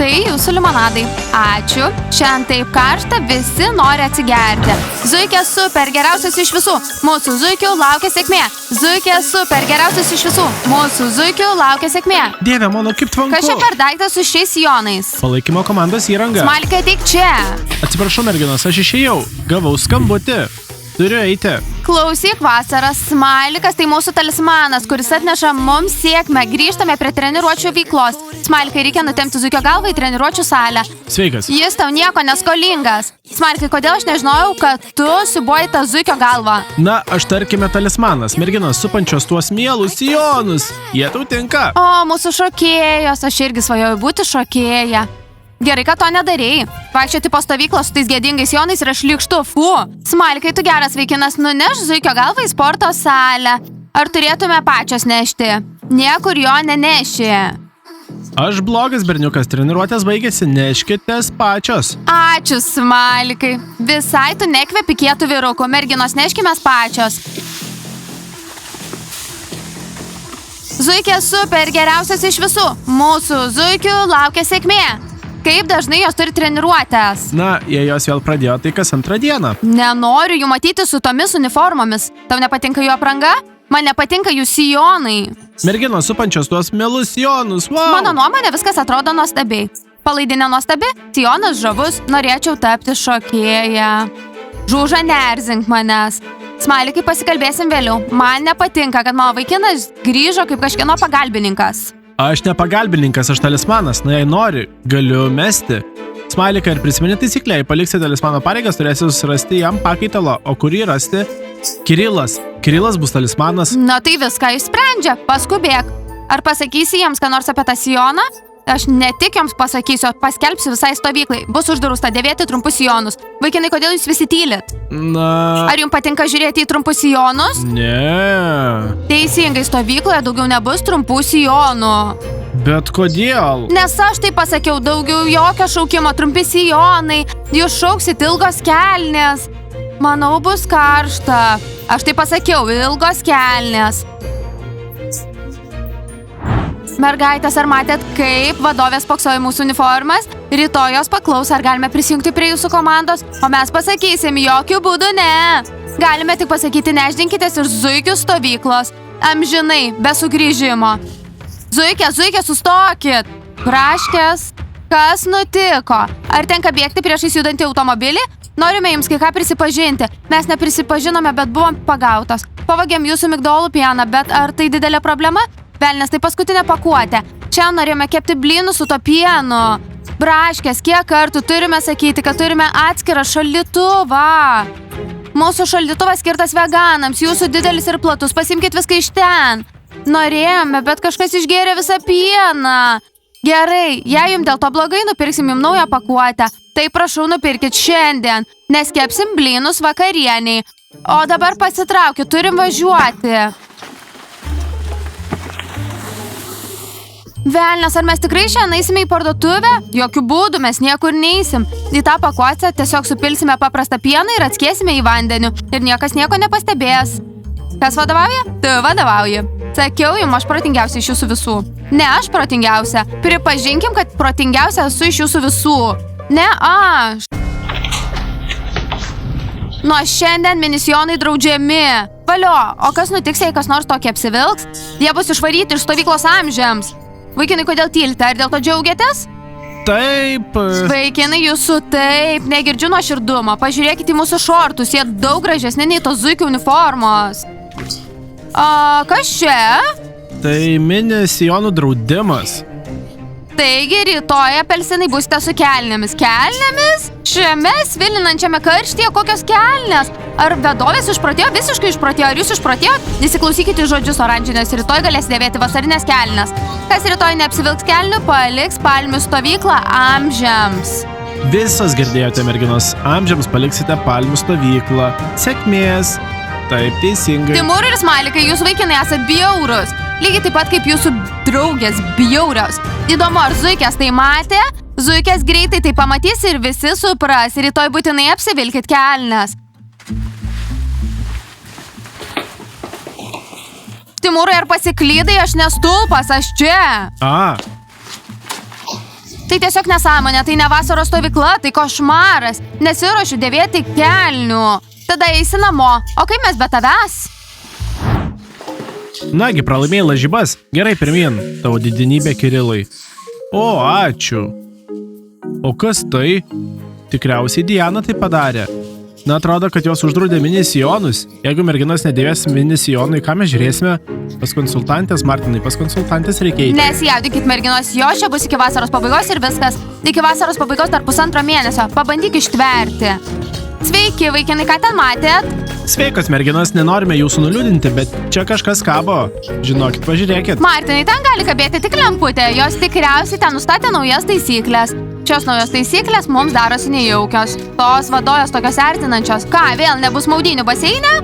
Tai jūsų limonadai. Ačiū. Šiandien taip karšta, visi nori atsigerti. Zuikė super, geriausias iš visų. Mūsų zuikių laukia sėkmė. Zuikė super, geriausias iš visų. Mūsų zuikių laukia sėkmė. Dieve mano, kaip tvanku. Kas čia per daiktas su šiais sijonais? Palaikymo komandos įranga. Smalkė, ateik čia. Atsiprašau, merginos, aš išėjau. Gavau skambutį. Turiu eiti. Klausyk, vasaras, Smalikas tai mūsų talismanas, kuris atneša mums sėkmę. Grįžtame prie treniruočių veiklos. Smalikai, reikia nutempti zuikio galvą į treniruočių salę. Sveikas. Jis tau nieko neskolingas. Smalikai, kodėl aš nežinojau, kad tu siubuoji tą zuikio galvą? Na, aš tarkime talismanas. Merginos supančios tuos mielus sijonus. Jie tau tinka. O, mūsų šokėjos, aš irgi svajoju būti šokėja. Gerai, kad to nedarei. Vaikščioti po stovyklą su tais gėdingais jonais yra šlykštu. Fu. Smalikai, tu geras vaikinas, nuneš zuikio galvą į sporto salę. Ar turėtume pačios nešti? Niekur jo neneši. Aš blogas berniukas, treniruotės baigėsi, neškitės pačios. Ačiū, Smalikai. Visai tu nekvepi kietų vyrukų, merginos, neškimės pačios. Zuikė super, geriausias iš visų. Mūsų zuikių laukia sėkmė. Kaip dažnai jos turi treniruotės? Na, jei jos vėl pradėjo, tai kas antrą dieną. Nenoriu jų matyti su tomis uniformomis. Tau nepatinka jų apranga? Man nepatinka jų sijonai. Merginos supančios tuos mielus sijonus, wow. Mano nuomonė, viskas atrodo nuostabiai. Palaidinė nuostabi, sijonas žavus, norėčiau tapti šokėja. Žūža, neerzink manęs. Smalikai, pasikalbėsim vėliau. Man nepatinka, kad mano vaikinas grįžo kaip kažkieno pagalbininkas. Aš ne pagalbininkas, aš talismanas, na jei nori, galiu mesti. Smalikai, ir prisimeni taisyklę, jei paliksi talismano pareigas, turėsi susirasti jam pakaitalo, o kurį rasti? Kirilas. Kirilas bus talismanas. Na tai viską išsprendžia, paskubėk. Ar pasakysi jiems ką nors apie tą sijoną? Aš ne tik jums pasakysiu, paskelbsiu visai stovyklai. Bus uždrausta dėvėti trumpus sijonus. Vaikinai, kodėl jūs visi tylit? Na... Ar jums patinka žiūrėti į trumpus sijonus? Ne. Teisingai, stovykloje daugiau nebus trumpų sijonų. Bet kodėl? Nes aš tai pasakiau, daugiau jokio šaukimo, trumpi sijonai. Jūs šauksit ilgos kelnės. Manau, bus karšta. Aš tai pasakiau, ilgos kelnės. Mergaitės, ar matėt, kaip vadovės spoksojo mūsų uniformas? Rytoj jos paklaus, ar galime prisijungti prie jūsų komandos, o mes pasakysim, jokių būdų ne. Galime tik pasakyti, nešdinkitės iš zuikių stovyklos. Amžinai, be sugrįžimo. Zuikė, sustokit. Kraškės. Kas nutiko? Ar tenka bėgti priešais judantį automobilį? Norime jums kai ką prisipažinti. Mes neprisipažinome, bet buvom pagautos. Pavagėm jūsų migdolų pieną, bet ar tai didelė problema? Velnes, tai paskutinė pakuotė. Čia norėjome kepti blynų su to pienu. Braškės, kiek kartų turime sakyti, kad turime atskirą šaldytuvą. Mūsų šaldytuvas skirtas veganams, jūsų didelis ir platus, pasimkit viską iš ten. Norėjome, bet kažkas išgėrė visą pieną. Gerai, jei jums dėl to blogai, nupirksim jums naują pakuotę. Tai prašau, nupirkit šiandien, nes kepsim blynus vakarieniai. O dabar pasitraukit, turim važiuoti. Velnes, ar mes tikrai šiandien eisime į parduotuvę? Jokių būdų, mes niekur neeisim. Į tą pakuotę tiesiog supilsime paprastą pieną ir atskiesime į vandeniu. Ir niekas nieko nepastebės. Kas vadovauja? Tu vadovauji. Sakiau jums, aš protingiausia iš jūsų visų. Ne aš protingiausia. Pripažinkim, kad protingiausia esu iš jūsų visų. Ne aš. Nuo šiandien minisijonai draudžiami. Valio, o kas nutiks, jei kas nors tokį apsivilks? Jie bus išvaryti iš stovyklos amžiams. Vaikinai, kodėl tylite? Ar dėl to džiaugiatės? Taip. Vaikinai, jūsų taip. Negirdžiu nuoširdumo. Pažiūrėkite į mūsų šortus. Jie daug gražesni nei tos zuikių uniformos. Kas čia? Tai mini sijonų draudimas. Taigi, rytoj apelsinai būsite su kelnėmis. Kelnėmis? Šiame svilinančiame karštyje kokios kelnės? Ar vedovės išprotėjo? Visiškai išprotėjo. Ar jūs išprotėjot? Įsiklausykite į žodžius oranžinės. Rytoj galės dėvėti vasarinės kelnes. Kas rytoj neapsivilks kelnių, paliks palmių stovyklą amžiams. Visos girdėjote, merginos. Amžiams paliksite palmių stovyklą. Sėkmės. Taip, teisingai. Timūrai ir Smalikai, jūs vaikinai esat bjaurus. Lygiai taip pat kaip jūsų draugės bjaurios. Įdomu, ar zuikės tai matė? Zuikės greitai tai pamatys ir visi supras. Rytoj būtinai apsivilkit kelnes. Timūrai, ar pasiklydai? Aš ne stulpas, aš čia. Tai tiesiog nesąmonė, tai ne vasaros stovykla, tai košmaras. Nesiruošiu dėvėti kelnių. Tada eisi namo. O kaip mes be tavęs? Nagi, pralaimėjai lažybas. Gerai, pirmyn, tavo didinybė Kirilai. O, ačiū. O kas tai? Tikriausiai Diana tai padarė. Na, atrodo, kad jos uždraudė mini sijonus. Jeigu merginos nedėvės mini sijonų, į ką mes žiūrėsime? Pas konsultantės, Martinai, pas konsultantės reikia eiti. Nesijaudykit, merginos, jo čia bus iki vasaros pabaigos ir viskas. Iki vasaros pabaigos dar 1,5 mėnesio. Pabandyk ištverti. Sveiki, vaikinai, ką ten matėt? Sveikos, merginos, nenorime jūsų nuliūdinti, bet čia kažkas kabo. Žinokit, pažiūrėkit. Martinai, ten gali kabėti tik lemputė. Jos tikriausiai ten nustatė naujas taisyklės. Šios naujos taisyklės mums darosi nejaukios. Tos vadovės tokios ertinančios. Ką, vėl nebus maudynių baseine?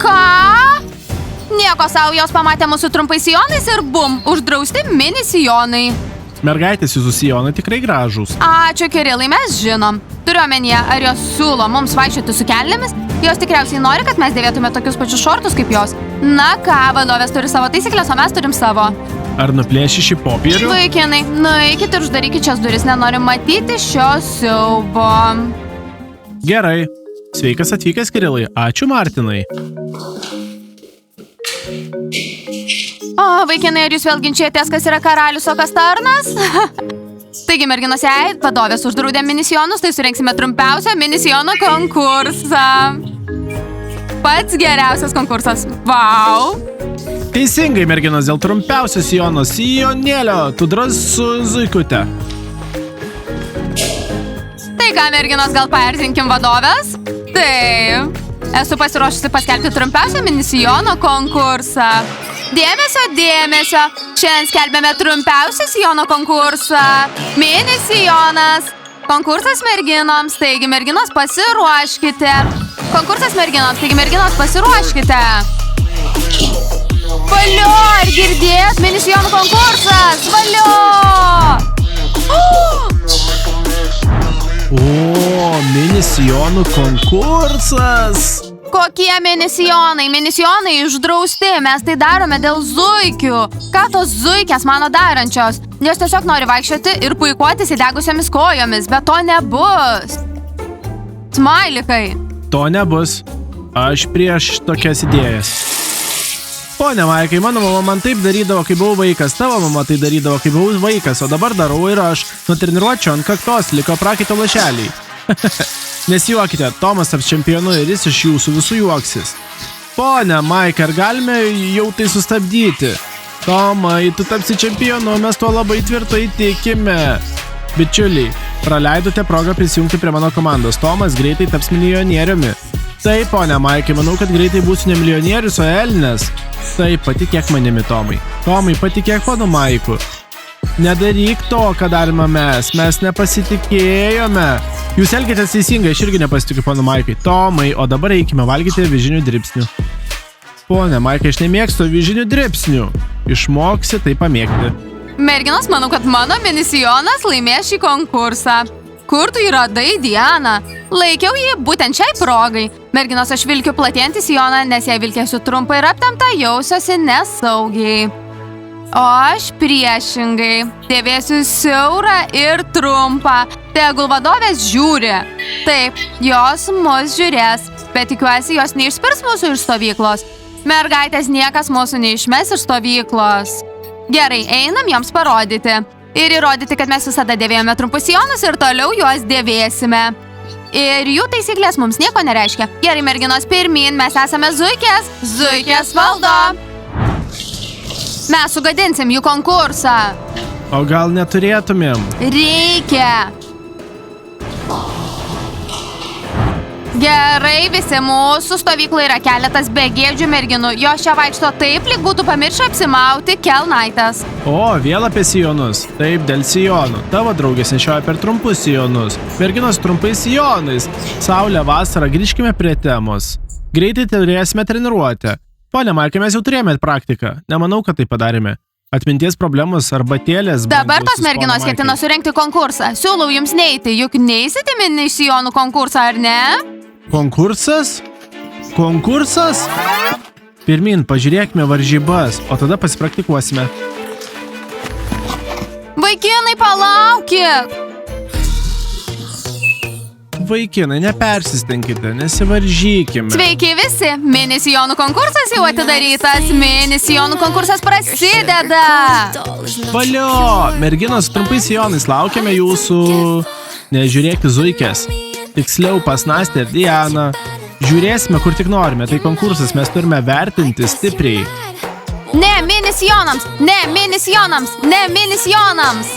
Ką? Nieko savo, jos pamatė mūsų trumpais sijonais ir bum, uždrausti mini sijonai. Mergaitės, jūsų sijonai tikrai gražūs. Ačiū, Kirilai, mes žinom. Turiu omenyje, ar jos siūlo mums vaikščioti su kelnėmis? Jos tikriausiai nori, kad mes dėvėtume tokius pačius šortus kaip jos. Na ką, vadovės turi savo taisyklės, o mes turim savo. Ar nuplėši šį popierių? Vaikinai, nueikit ir uždarykit šias duris, nenoriu matyti šio siaubo. Gerai. Sveikas atvykęs, Kirilai. Ačiū, Martinai. O, vaikinai, ar jūs vėl ginčiatės, kas yra karalius, o kas tarnas? Taigi, merginos, jei vadovės uždraudė minisijonus, tai surenksime trumpiausią minisijono konkursą. Pats geriausias konkursas. Vau! Teisingai, merginos, dėl trumpiausio sijono sijonėlio, tu drąsu zuikute. Tai ką, merginos, gal paerzinkim vadovės? Taip. Esu pasiruošusi paskelbti trumpiausią minisijono konkursą. Dėmesio, dėmesio. Šiandien skelbėme trumpiausią sijono konkursą. Minisijonas. Konkursas merginoms, taigi merginos pasiruoškite. Konkursas merginoms, taigi merginos pasiruoškite. Valio, ar girdėt? Minisijonų konkursas! Valio! O, minisijonų konkursas! Kokie minisijonai? Minisijonai uždrausti. Mes tai darome dėl zuikių. Ką tos zuikės mano darančios? Jos tiesiog nori vaikščioti ir puikuotis įdegusiomis kojomis, bet to nebus. Smailikai. To nebus. Aš prieš tokias idėjas. Pone Maikai, mano mama man taip darydavo, kai buvau vaikas, tavo mama tai darydavo, kai buvau vaikas, o dabar darau ir aš. Nuo treniruočio ant kaktos liko prakaito lašeliai. Nesijuokite, Tomas taps čempionu ir jis iš jūsų visų juoksis. Pone Maikai, ar galime jau tai sustabdyti? Tomai, tu tapsi čempionu, mes tuo labai tvirtai tikime. Bičiuliai, praleidote progą prisijungti prie mano komandos. Tomas greitai taps milijonieriumi. Taip, ponia Maikai, manau, kad greitai būsiu ne milijonierius, o Elnes. Taip, patikėk manimi, Tomai. Tomai, patikėk ponu Maiku. Nedaryk to, ką darėme mes nepasitikėjome. Jūs elgėtės teisingai, aš irgi nepasitikiu ponu Maikai. Tomai, o dabar eikime valgyti avižinių dribsnių. Ponia Maikai, aš nemėgstu avižinių dribsnių. Išmoksi tai pamėgti. Merginos, manau, kad mano minisijonas laimės šį konkursą. Kur tu jį radai, Diana? Laikiau jį būtent šiai progai. Merginos, aš vilkiu platėjantį sijoną, nes jei vilkėsiu trumpai ir aptemptą, jausiuosi nesaugiai. O aš priešingai. Dėvėsiu siaurą ir trumpą. Tegul vadovės žiūri. Taip, jos mus žiūrės, bet tikiuosi, jos neišspirs mūsų iš stovyklos. Mergaitės, niekas mūsų neišmes iš stovyklos. Gerai, einam joms parodyti. Ir įrodyti, kad mes visada dėvėjome trumpus sijonus ir toliau juos dėvėsime. Ir jų taisyklės mums nieko nereiškia. Gerai, merginos, pirmyn, mes esame zuikės. Zuikės valdo. Mes sugadinsim jų konkursą. O gal neturėtumėm? Reikia. Gerai, visi, mūsų stovykloje yra keletas begėdžių merginų. Jos čia vaikšto taip, lyg būtų pamiršę apsimauti kelnaites. O, vėl apie sijonus. Taip, dėl sijonų. Tavo draugės nešioja per trumpus sijonus. Merginos trumpais sijonais. Saulė, vasara, grįžkime prie temos. Greitai turėsime treniruotę. Pone Maikai, mes jau turėjome praktiką. Nemanau, kad tai padarėme. Atminties problemos arbatėlės. Dabar tos merginos ketina surengti konkursą. Siūlau jums neiti, juk neįsite minisijonų konkursą, ar ne? Konkursas? Konkursas? Pirmin, pažiūrėkime varžybas, o tada pasipraktikuosime. Vaikinai, palaukit! klausyk. Vaikinai, nepersistenkite, nesivaržykime. Sveiki visi, mini sijonų konkursas jau atidarytas, mini sijonų konkursas prasideda. Valio, merginos su trumpais sijonais, laukiame jūsų. Nežiūrėk į zuikės, tiksliau pas Nastę ir Dianą. Žiūrėsime, kur tik norime, tai konkursas, mes turime vertinti stipriai. Ne mini sijonams, ne mini sijonams, ne mini sijonams.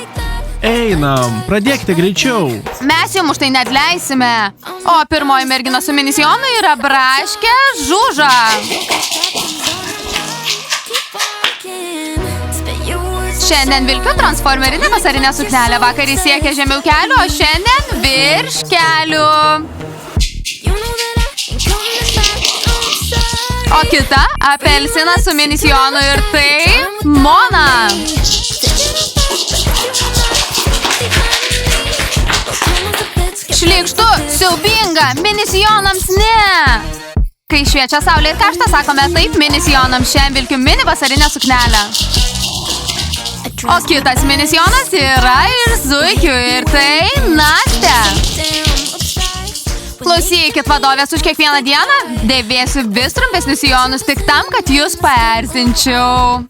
Einam, pradėkite greičiau. Mes jums už tai neatleisime. O pirmoji mergina su mini sijonu yra Braškė Žuža. Šiandien vilkiu transformerinę vasarinę suknelę. Vakar jis siekia žemiau kelių, o šiandien virš kelių. O kita apelsinas su mini sijonu ir tai Mona. Šlykštu, siaubinga, mini sijonams ne. Kai šviečia saulė ir karšta, sakome taip mini sijonams, šiandien vilkiu mini vasarinę suknelę. O kitas mini sijonas yra ir zuikių ir tai Nastė. Klausykit, vadovės, už kiekvieną dieną dėvėsiu vis trumpesnius sijonus tik tam, kad jūs paerzinčiau.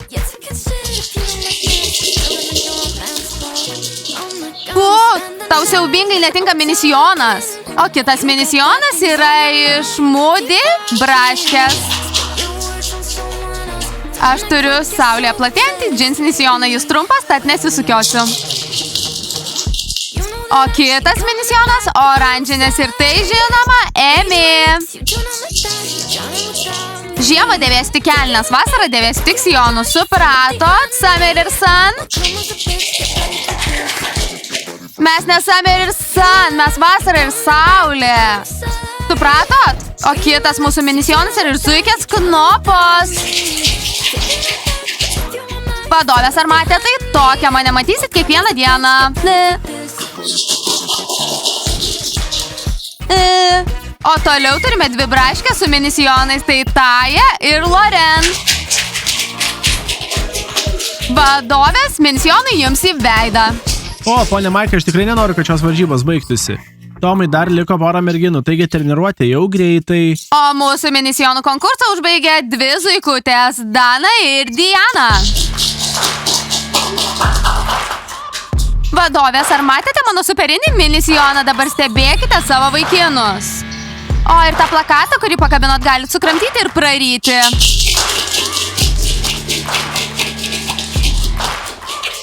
Tau siaubingai netinka mini sijonas. O kitas mini sijonas yra iš Moody Braškės. Aš turiu saulę platėjantį džinsinį sijoną, jis trumpas, tad nesisukiosiu. O kitas mini sijonas oranžinis ir tai žinoma Emi. Žiemą dėvės tik kelnes, vasarą dėvės tik sijonų. Supratot, Summer ir Sun? Mes ne Summer ir Sun, mes vasara ir saulė. Supratot? O kitas mūsų mini sijonas ir zuikės Knopos. Vadovės, ar matė tai? Tokią mane matysit kiekvieną dieną. O toliau turime dvi braškės su mini sijonais, tai Taja ir Loren. Vadovės, mini sijonai jums į veidą. O, ponia Maika, aš tikrai nenoriu, kad šios varžybos baigtųsi. Tomai dar liko porą merginų, taigi treniruotė jau greitai. O mūsų mini sijonų konkursą užbaigė dvi zuikutės, Dana ir Diana. Vadovės, ar matėte mano superinį mini sijoną? Dabar stebėkite savo vaikinus. O ir tą plakatą, kurį pakabinot, galit sukramtyti ir praryti.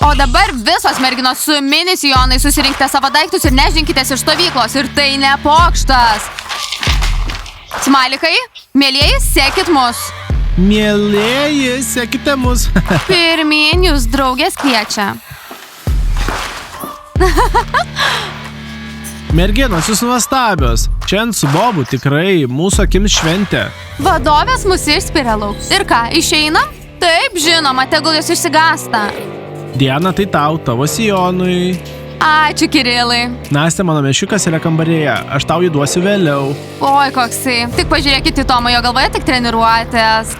O dabar visos merginos su mini sijonai susirinkite savo daiktus ir neždinkitės iš stovyklos. Ir tai ne pokštas. Smalikai, mielieji, sekit mus. Mielieji, sekite mus. Pirmyn jūs draugės kviečia. Merginos, jūs nuostabios. Šiandien su Bobu tikrai mūsų akims šventė. Vadovės mus išspiria lauk. Ir ką, išeinam? Taip, žinoma, tegul jūs išsigąsta. Diana, tai tau, tavo sijonui. Ačiū, Kirilai. Nastė, mano mešiukas yra kambarėje. Aš tau jį duosiu vėliau. Oi, koksai. Tik pažiūrėkite į Tomą, jo galvoje tik treniruotės.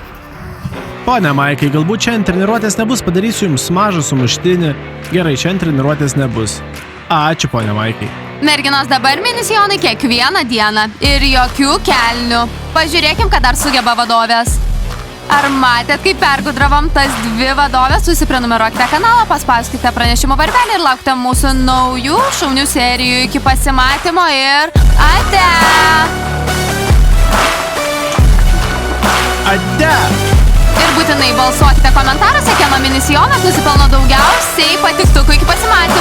Pone Maikai, galbūt šiandien treniruotės nebus, padarysiu jums mažą sumuštinį. Gerai, šiandien treniruotės nebus. Ačiū, pone Maikai. Merginos, dabar mini sijonai kiekvieną dieną. Ir jokių kelnių. Pažiūrėkim, ką dar sugeba vadovės. Ar matėt, kaip pergudravom tas dvi vadovės? Susiprenumeruokite kanalą, paspauskite pranešimų varpelį ir laukite mūsų naujų šaunių serijų. Iki pasimatymo ir ate! Ate! Ir būtinai balsuokite komentaruose, kieno mini sijonas nusipelno daugiausiai patiktukų. Iki pasimatymo!